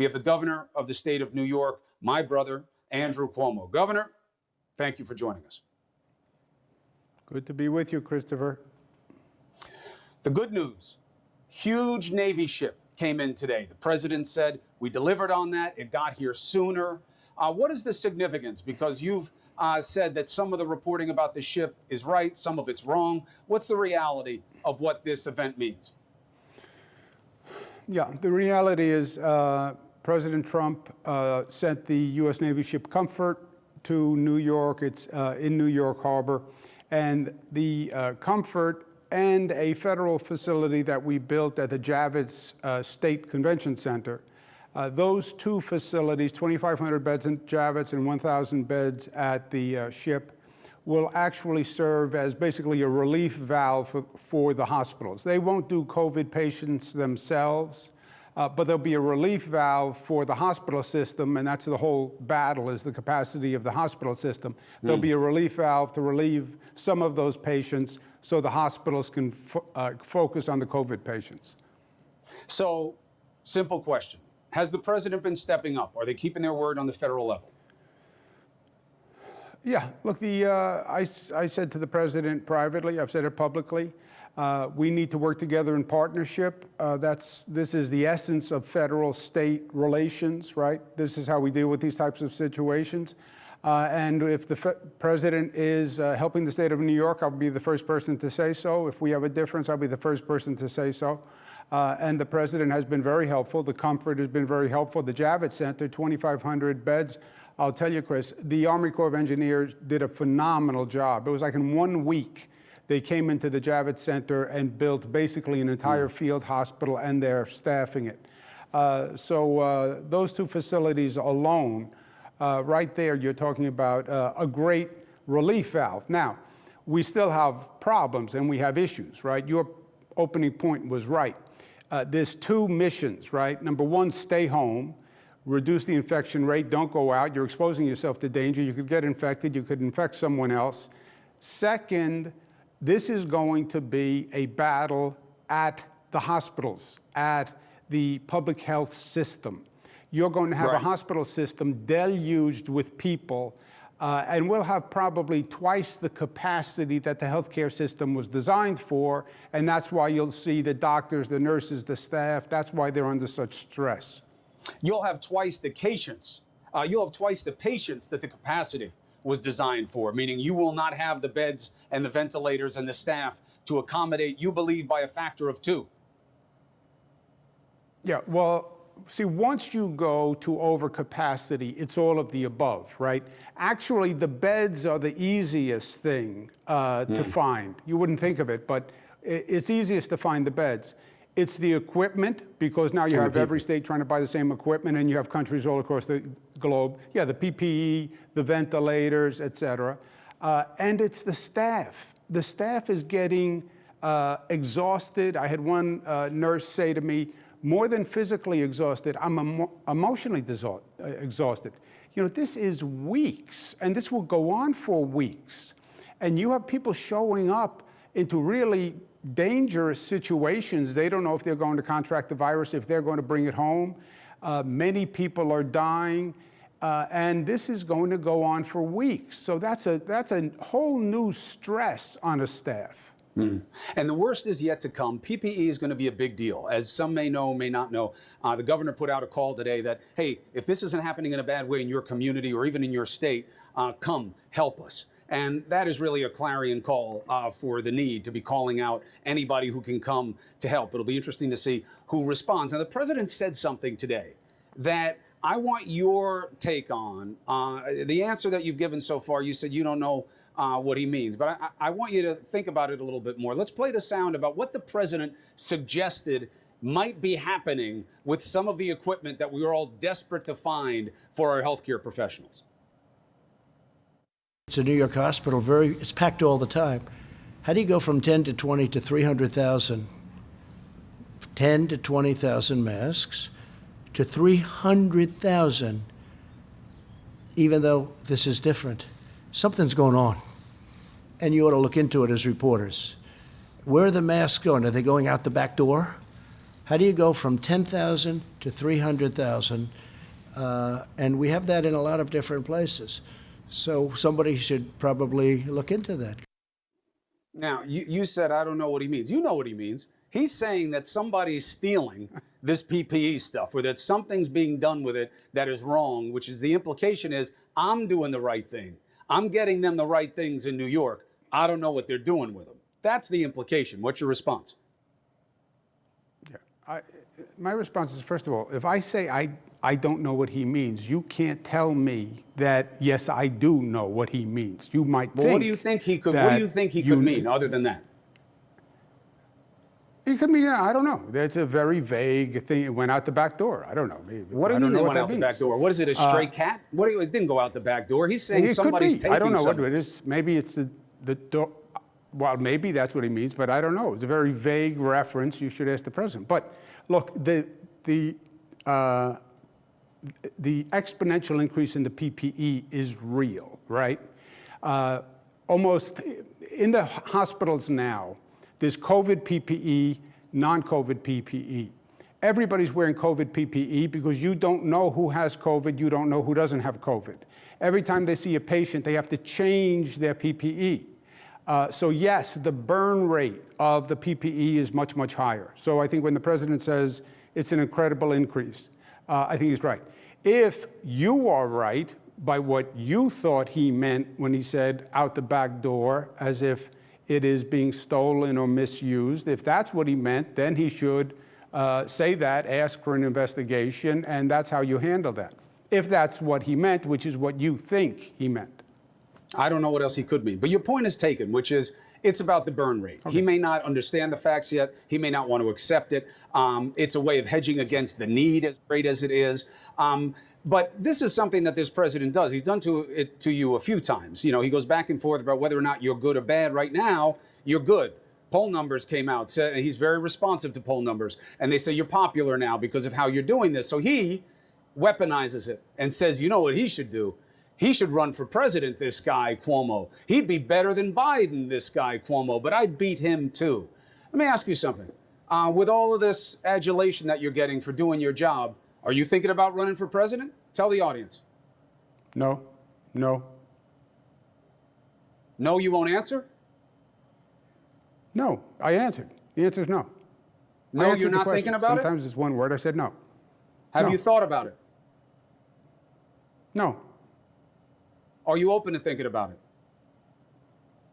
We have the governor of the state of New York, my brother, Andrew Cuomo. Governor, thank you for joining us. Good to be with you, Christopher. The good news, huge Navy ship came in today. The president said we delivered on that. It got here sooner. What is the significance? Because you've said that some of the reporting about the ship is right, some of it's wrong. What's the reality of what this event means? Yeah, the reality is President Trump sent the U.S. Navy ship Comfort to New York. It's in New York Harbor. And the Comfort and a federal facility that we built at the Javits State Convention Center, those two facilities, 2,500 beds in Javits and 1,000 beds at the ship, will actually serve as basically a relief valve for the hospitals. They won't do COVID patients themselves, but there'll be a relief valve for the hospital system, and that's the whole battle, is the capacity of the hospital system. There'll be a relief valve to relieve some of those patients so the hospitals can focus on the COVID patients. So, simple question. Has the president been stepping up? Are they keeping their word on the federal level? Yeah, look, I said to the president privately, I've said it publicly, we need to work together in partnership. This is the essence of federal-state relations, right? This is how we deal with these types of situations. And if the president is helping the state of New York, I'll be the first person to say so. If we have a difference, I'll be the first person to say so. And the president has been very helpful. The Comfort has been very helpful. The Javits Center, 2,500 beds. I'll tell you, Chris, the Army Corps of Engineers did a phenomenal job. It was like in 1 week, they came into the Javits Center and built basically an entire field hospital, and they're staffing it. So those two facilities alone, right there, you're talking about a great relief valve. Now, we still have problems and we have issues, right? Your opening point was right. There's two missions, right? Number one, stay home, reduce the infection rate, don't go out. You're exposing yourself to danger. You could get infected. You could infect someone else. Second, this is going to be a battle at the hospitals, at the public health system. You're going to have a hospital system deluged with people, and we'll have probably twice the capacity that the healthcare system was designed for, and that's why you'll see the doctors, the nurses, the staff, that's why they're under such stress. You'll have twice the patients. You'll have twice the patients that the capacity was designed for, meaning you will not have the beds and the ventilators and the staff to accommodate, you believe, by a factor of 2. Yeah, well, see, once you go to overcapacity, it's all of the above, right? Actually, the beds are the easiest thing to find. You wouldn't think of it, but it's easiest to find the beds. It's the equipment, because now you have every state trying to buy the same equipment, and you have countries all across the globe. Yeah, the PPE, the ventilators, et cetera. And it's the staff. The staff is getting exhausted. I had one nurse say to me, more than physically exhausted, I'm emotionally exhausted. You know, this is weeks, and this will go on for weeks. And you have people showing up into really dangerous situations. They don't know if they're going to contract the virus, if they're going to bring it home. Many people are dying, and this is going to go on for weeks. So that's a whole new stress on a staff. And the worst is yet to come. PPE is going to be a big deal. As some may know, may not know, the governor put out a call today that, hey, if this isn't happening in a bad way in your community or even in your state, come help us. And that is really a clarion call for the need to be calling out anybody who can come to help. It'll be interesting to see who responds. Now, the president said something today that I want your take on. The answer that you've given so far, you said you don't know what he means, but I want you to think about it a little bit more. Let's play the sound about what the president suggested might be happening with some of the equipment that we are all desperate to find for our healthcare professionals. It's a New York hospital, it's packed all the time. How do you go from 10 to 20 to 300,000, 10 to 20,000 masks to 300,000, even though this is different? Something's going on, and you ought to look into it as reporters. Where are the masks going? Are they going out the back door? How do you go from 10,000 to 300,000? And we have that in a lot of different places. So somebody should probably look into that. Now, you said, I don't know what he means. You know what he means. He's saying that somebody's stealing this PPE stuff, or that something's being done with it that is wrong, which is the implication is I'm doing the right thing. I'm getting them the right things in New York. I don't know what they're doing with them. That's the implication. What's your response? Yeah, my response is, first of all, if I say I don't know what he means, you can't tell me that, yes, I do know what he means. You might think. What do you think he could? What do you think he could mean other than that? It could mean, I don't know. That's a very vague thing. It went out the back door. I don't know. Maybe. What do you mean they went out the back door? What is it, a stray cat? It didn't go out the back door. He's saying somebody's taking something. I don't know what it is. Maybe it's the door. Well, maybe that's what he means, but I don't know. It's a very vague reference. You should ask the president. But look, the exponential increase in the PPE is real, right? Almost in the hospitals now, there's COVID PPE, non-COVID PPE. Everybody's wearing COVID PPE because you don't know who has COVID, you don't know who doesn't have COVID. Every time they see a patient, they have to change their PPE. So yes, the burn rate of the PPE is much, much higher. So I think when the president says it's an incredible increase, I think he's right. If you are right by what you thought he meant when he said out the back door, as if it is being stolen or misused, if that's what he meant, then he should say that, ask for an investigation, and that's how you handle that. If that's what he meant, which is what you think he meant. I don't know what else he could mean. But your point is taken, which is it's about the burn rate. Okay. He may not understand the facts yet. He may not want to accept it. It's a way of hedging against the need, as great as it is. But this is something that this president does. He's done it to you a few times. You know, he goes back and forth about whether or not you're good or bad. Right now, you're good. Poll numbers came out. And he's very responsive to poll numbers. And they say you're popular now because of how you're doing this. So he weaponizes it and says, you know what he should do? He should run for president, this guy, Cuomo. He'd be better than Biden, this guy, Cuomo, but I'd beat him too. Let me ask you something. With all of this adulation that you're getting for doing your job, are you thinking about running for president? Tell the audience. No, no. No, you won't answer? No, I answered. The answer is no. No, you're not thinking about it? Sometimes it's one word. I said no. Have you thought about it? No. Are you open to thinking about it?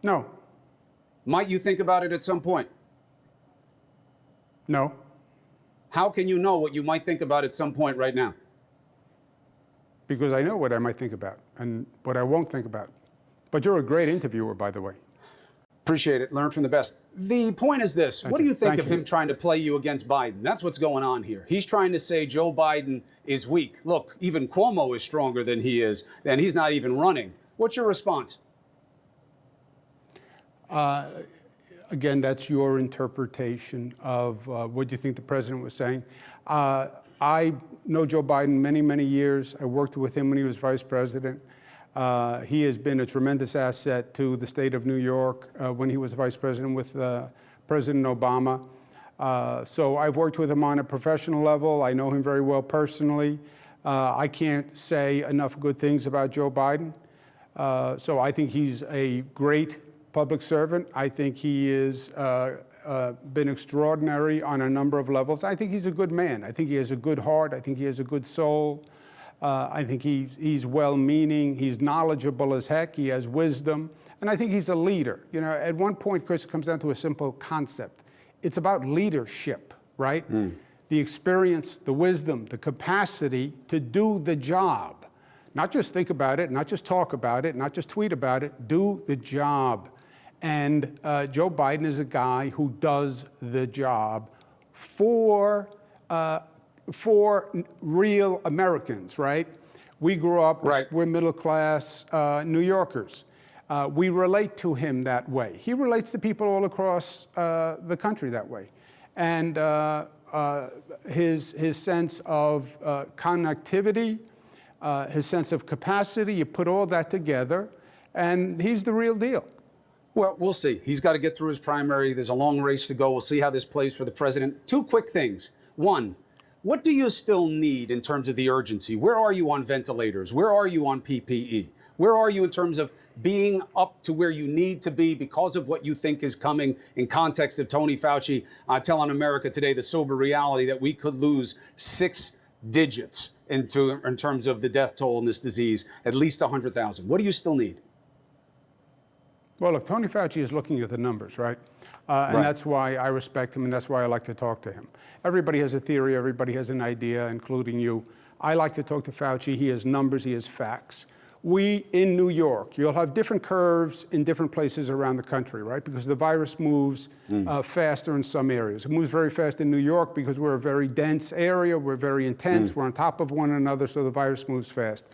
No. Might you think about it at some point? No. How can you know what you might think about at some point right now? Because I know what I might think about and what I won't think about. But you're a great interviewer, by the way. Appreciate it. Learn from the best. The point is this. What do you think of him trying to play you against Biden? That's what's going on here. He's trying to say Joe Biden is weak. Look, even Cuomo is stronger than he is, and he's not even running. What's your response? Again, that's your interpretation of what you think the president was saying. I know Joe Biden many, many years. I worked with him when he was vice president. He has been a tremendous asset to the state of New York when he was vice president with President Obama. So I've worked with him on a professional level. I know him very well personally. I can't say enough good things about Joe Biden. So I think he's a great public servant. I think he has been extraordinary on a number of levels. I think he's a good man. I think he has a good heart. I think he has a good soul. I think he's well-meaning. He's knowledgeable as heck. He has wisdom. And I think he's a leader. You know, at one point, Chris, it comes down to a simple concept. It's about leadership, right? The experience, the wisdom, the capacity to do the job. Not just think about it, not just talk about it, not just tweet about it, do the job. And Joe Biden is a guy who does the job for real Americans, right? We grew up, we're middle class New Yorkers. We relate to him that way. He relates to people all across the country that way. And his sense of connectivity, his sense of capacity, you put all that together, and he's the real deal. Well, we'll see. He's got to get through his primary. There's a long race to go. We'll see how this plays for the president. Two quick things. One, what do you still need in terms of the urgency? Where are you on ventilators? Where are you on PPE? Where are you in terms of being up to where you need to be because of what you think is coming in context of Tony Fauci telling America today the sober reality that we could lose 6 digits in terms of the death toll in this disease, at least 100,000. What do you still need? Well, look, Tony Fauci is looking at the numbers, right? And that's why I respect him, and that's why I like to talk to him. Everybody has a theory, everybody has an idea, including you. I like to talk to Fauci. He has numbers, he has facts. We, in New York, you'll have different curves in different places around the country, right? Because the virus moves faster in some areas. It moves very fast in New York because we're a very dense area, we're very intense, we're on top of one another, so the virus moves fast.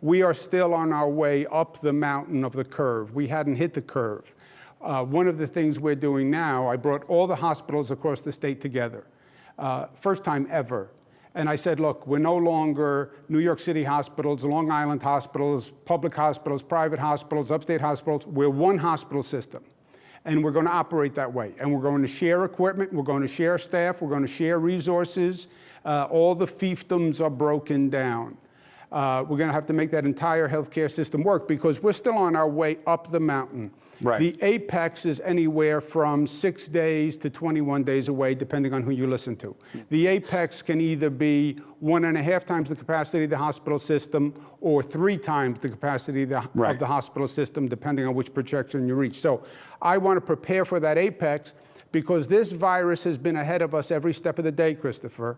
We are still on our way up the mountain of the curve. We hadn't hit the curve. One of the things we're doing now, I brought all the hospitals across the state together. First time ever. And I said, look, we're no longer New York City hospitals, Long Island hospitals, public hospitals, private hospitals, upstate hospitals. We're one hospital system. And we're going to operate that way. And we're going to share equipment, we're going to share staff, we're going to share resources. All the fiefdoms are broken down. We're going to have to make that entire healthcare system work because we're still on our way up the mountain. Right. The apex is anywhere from 6 days to 21 days away, depending on who you listen to. The apex can either be 1.5 times the capacity of the hospital system or 3 times the capacity of the hospital system, depending on which projection you reach. So I want to prepare for that apex because this virus has been ahead of us every step of the day, Christopher.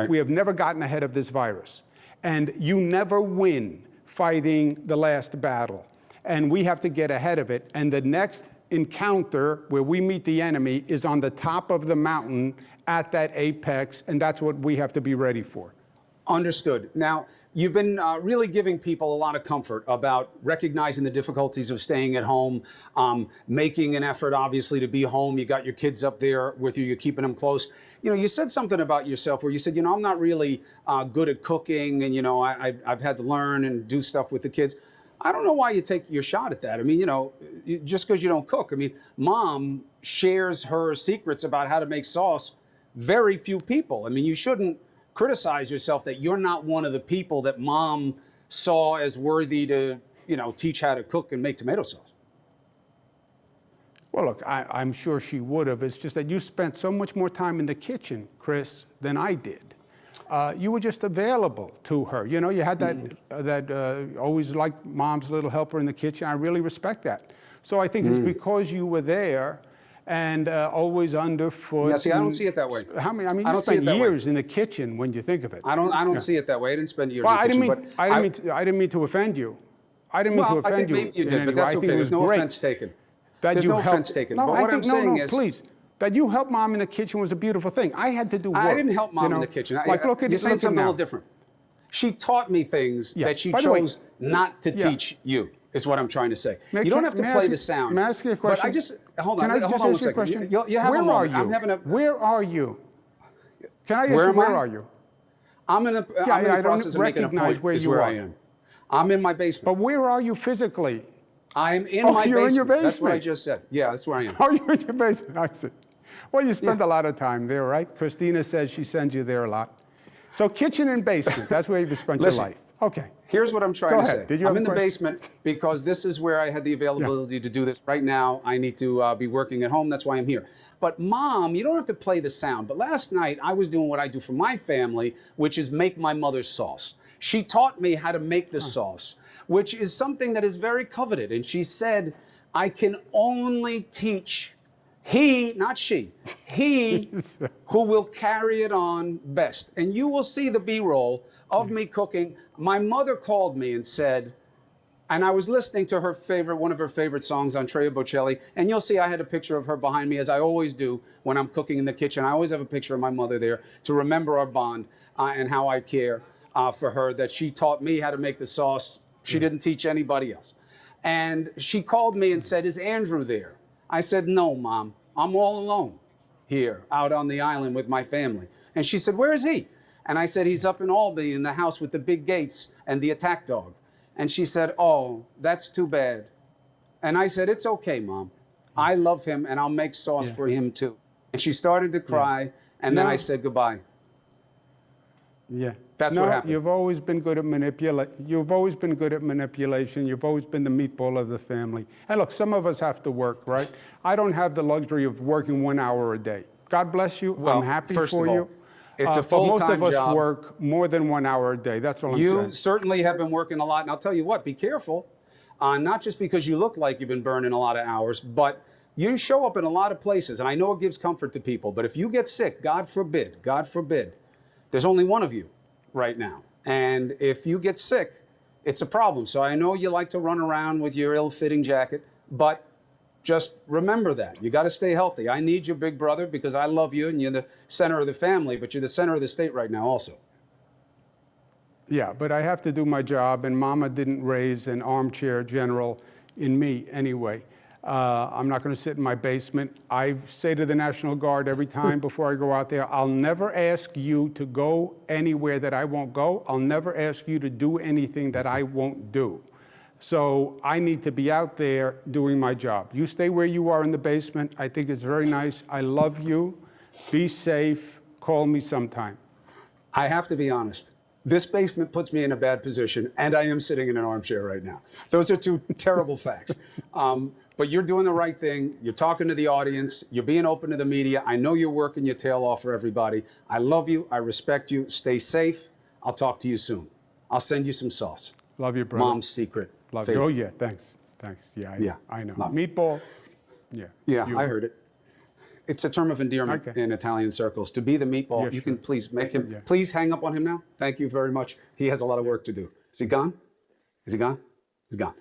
We have never gotten ahead of this virus. And you never win fighting the last battle. And we have to get ahead of it. And the next encounter where we meet the enemy is on the top of the mountain at that apex. And that's what we have to be ready for. Understood. Now, you've been really giving people a lot of comfort about recognizing the difficulties of staying at home, making an effort, obviously, to be home. You got your kids up there with you. You're keeping them close. You know, you said something about yourself where you said, you know, I'm not really good at cooking and, you know, I've had to learn and do stuff with the kids. I don't know why you take your shot at that. I mean, you know, just because you don't cook. I mean, Mom shares her secrets about how to make sauce. Very few people. I mean, you shouldn't criticize yourself that you're not one of the people that Mom saw as worthy to, you know, teach how to cook and make tomato sauce. Well, look, I'm sure she would have. It's just that you spent so much more time in the kitchen, Chris, than I did. You were just available to her. You know, you had that always like Mom's little helper in the kitchen. I really respect that. So I think it's because you were there and always underfoot. Yeah, see, I don't see it that way. How many? I mean, you spent years in the kitchen when you think of it. I don't see it that way. I didn't spend years well, in the kitchen. I didn't mean to offend you. I didn't mean to offend you. Well, I think maybe you did, but that's okay. There's no offense taken. There's no offense taken. No, but what I'm saying is, please. That you helped Mom in the kitchen was a beautiful thing. I had to do work. I didn't help Mom in the kitchen. Like, you're saying something a little different. She taught me things that she chose not to teach you, is what I'm trying to say. You don't have to play the sound. May I ask you a question? But I just, hold on one second. You have a moment. I'm having a... Where are you? Can I ask you, where are you? I'm in the process of making a point, is where I am. I'm in my basement. But where are you physically? I'm in my basement. You're in your basement. That's what I just said. Yeah, that's where I am. Oh, you're in your basement. I see. Well, you spend a lot of time there, right? Christina says she sends you there a lot. So kitchen and basement, that's where you've spent your life. Okay. Here's what I'm trying to say. I'm in the basement because this is where I had the availability to do this. Right now, I need to be working at home. That's why I'm here. But Mom, you don't have to play the sound. But last night, I was doing what I do for my family, which is make my mother's sauce. She taught me how to make the sauce, which is something that is very coveted. And she said, I can only teach he, not she, he who will carry it on best. And you will see the B-roll of me cooking. My mother called me and said, and I was listening to her favorite, one of her favorite songs, Andrea Bocelli, and you'll see I had a picture of her behind me, as I always do when I'm cooking in the kitchen. I always have a picture of my mother there to remember our bond and how I care for her, that she taught me how to make the sauce. She didn't teach anybody else. And she called me and said, is Andrew there? I said, no, Mom, I'm all alone here out on the island with my family. And she said, where is he? And I said, he's up in Albany in the house with the big gates and the attack dog. And she said, oh, that's too bad. And I said, it's okay, Mom. I love him and I'll make sauce for him too. And she started to cry and then I said goodbye. Yeah. That's no, what happened. You've always been good at You've always been good at manipulation. You've always been the meatball of the family. And look, some of us have to work, right? I don't have the luxury of working 1 hour a day. God bless you. Well, I'm happy first for of all, you. it's a but most full-time of us job. work more than 1 hour a day. That's all I'm You saying. certainly have been working a lot, and I'll tell you what, be careful. Not just because you look like you've been burning a lot of hours, but you show up in a lot of places, and I know it gives comfort to people, but if you get sick, God forbid, there's only one of you right now. And if you get sick, it's a problem. So I know you like to run around with your ill-fitting jacket, but just remember that. You got to stay healthy. I need you, big brother, because I love you, and you're the center of the family, but you're the center of the state right now also. Yeah, but I have to do my job, and Mama didn't raise an armchair general in me anyway. I'm not going to sit in my basement. I say to the National Guard every time before I go out there, I'll never ask you to go anywhere that I won't go. I'll never ask you to do anything that I won't do. So I need to be out there doing my job. You stay where you are in the basement. I think it's very nice. I love you. Be safe. Call me sometime. I have to be honest. This basement puts me in a bad position, and I am sitting in an armchair right now. Those are two terrible facts. But you're doing the right thing. You're talking to the audience. You're being open to the media. I know you're working your tail off for everybody. I love you. I respect you. Stay safe. I'll talk to you soon. I'll send you some sauce. Love you, brother. Mom's secret. Love you. favorite. Oh, yeah, thanks. Thanks. Yeah, I know. Love. Meatball. Yeah. Yeah, you. I heard it. It's a term of endearment Okay. in Italian circles. To be the meatball, Yeah, you sure. can please make him, Yeah. please hang up on him now. Thank you very much. He has a lot of work to do. Is he gone? Is he gone? He's gone.